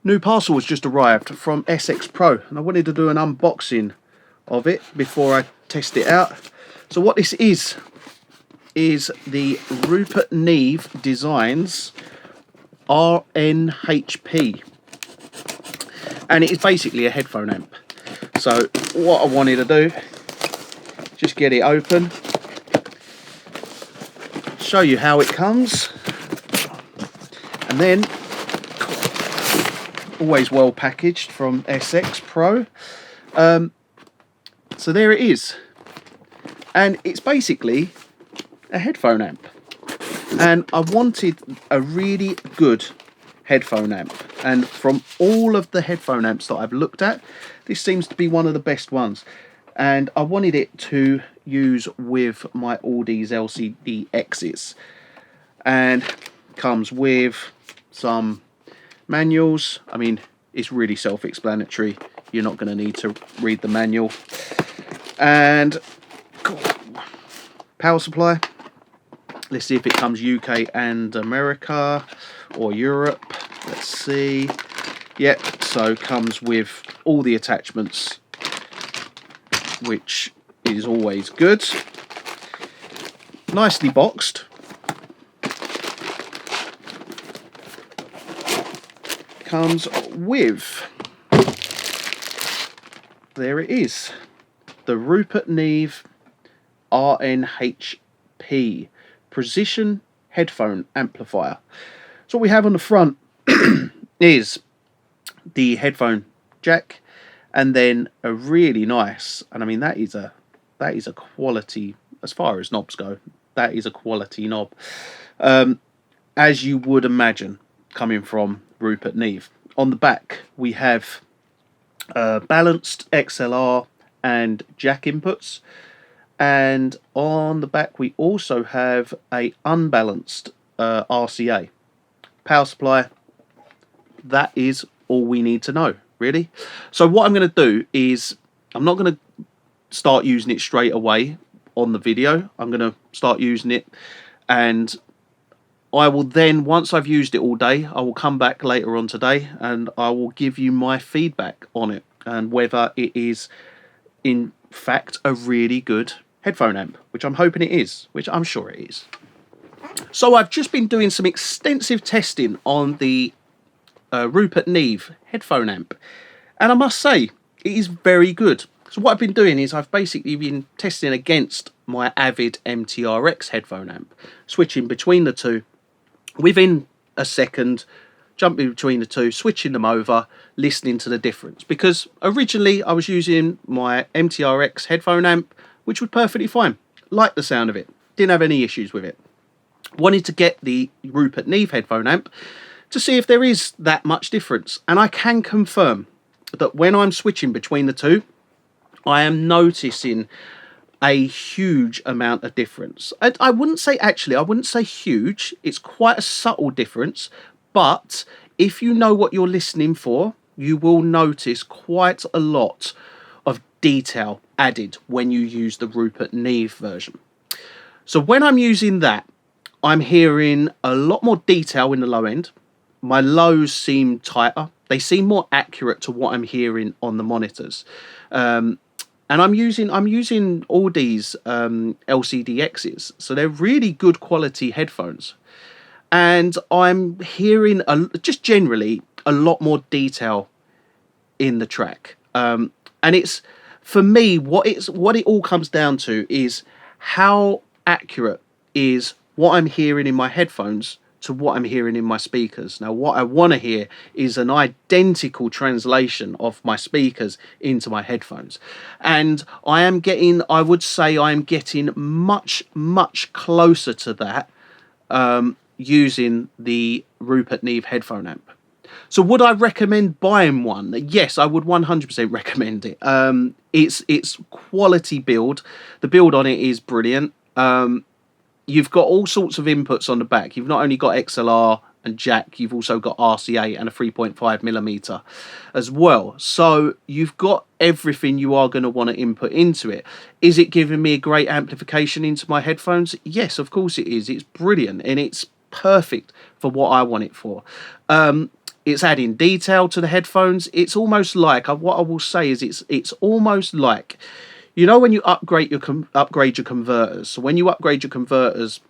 New parcel has just arrived from SX Pro, and I wanted to do an unboxing of it before I test it out. So what this is the Rupert Neve Designs RNHP, and it is basically a headphone amp. So what I wanted to do, just get it open, show you how it comes, and then always well packaged from SX Pro. So there it is, and it's basically a headphone amp, and I wanted a really good headphone amp, and from all of the headphone amps that I've looked at, this seems to be one of the best ones, and I wanted it to use with my Audeze LCD-X's, and comes with some manuals. I mean, it's really self-explanatory, you're not going to need to read the manual, and power supply. Let's see if it comes UK and America or Europe. Let's see. Yep, so comes with all the attachments, which is always good. Nicely boxed. Comes with, there it is, the Rupert Neve RNHP Precision Headphone Amplifier. So what we have on the front is the headphone jack, and then a really nice, and I mean that is a quality, as far as knobs go, that is a quality knob, as you would imagine coming from Rupert Neve. On the back we have balanced XLR and jack inputs, and on the back we also have a unbalanced RCA. Power supply, that is all we need to know, really. So what I'm going to do is, I'm not going to start using it straight away on the video. I'm going to start using it, and I will then, once I've used it all day, I will come back later on today and I will give you my feedback on it, and whether it is in fact a really good headphone amp, which I'm hoping it is, which I'm sure it is. So I've just been doing some extensive testing on the Rupert Neve headphone amp, and I must say it is very good. So what I've been doing is I've basically been testing against my Avid MTRX headphone amp, switching between the two within a second, jumping between the two, switching them over, listening to the difference, because originally I was using my MTRX headphone amp, which was perfectly fine, liked the sound of it, didn't have any issues with it. Wanted to get the Rupert Neve headphone amp to see if there is that much difference, and I can confirm that when I'm switching between the two, I am noticing a huge amount of difference. I wouldn't say, actually, I wouldn't say huge, it's quite a subtle difference, but if you know what you're listening for, you will notice quite a lot of detail added when you use the Rupert Neve version. So when I'm using that, I'm hearing a lot more detail in the low end. My lows seem tighter. They seem more accurate to what I'm hearing on the monitors. And I'm using all these LCD-X's, so they're really good quality headphones. And I'm hearing just generally a lot more detail in the track. And it's, for me, what it all comes down to is how accurate is what I'm hearing in my headphones to what I'm hearing in my speakers. Now, what I want to hear is an identical translation of my speakers into my headphones. And I would say I'm getting much, much closer to that using the Rupert Neve headphone amp. So would I recommend buying one? Yes, I would 100% recommend it. It's quality build. The build on it is brilliant. You've got all sorts of inputs on the back. You've not only got XLR and jack, you've also got RCA and a 3.5mm as well. So you've got everything you are going to want to input into it. Is it giving me a great amplification into my headphones? Yes, of course it is. It's brilliant, and it's perfect for what I want it for. It's adding detail to the headphones. It's almost like, what I will say is, it's almost like, you know, when you upgrade your converters. So when you upgrade your converters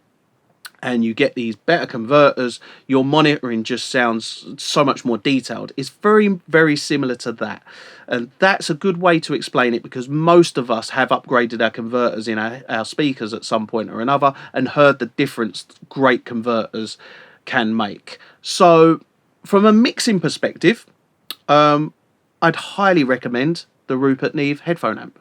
and you get these better converters, your monitoring just sounds so much more detailed. It's very, very similar to that. And that's a good way to explain it, because most of us have upgraded our converters in our speakers at some point or another and heard the difference great converters can make. So from a mixing perspective, I'd highly recommend the Rupert Neve headphone amp.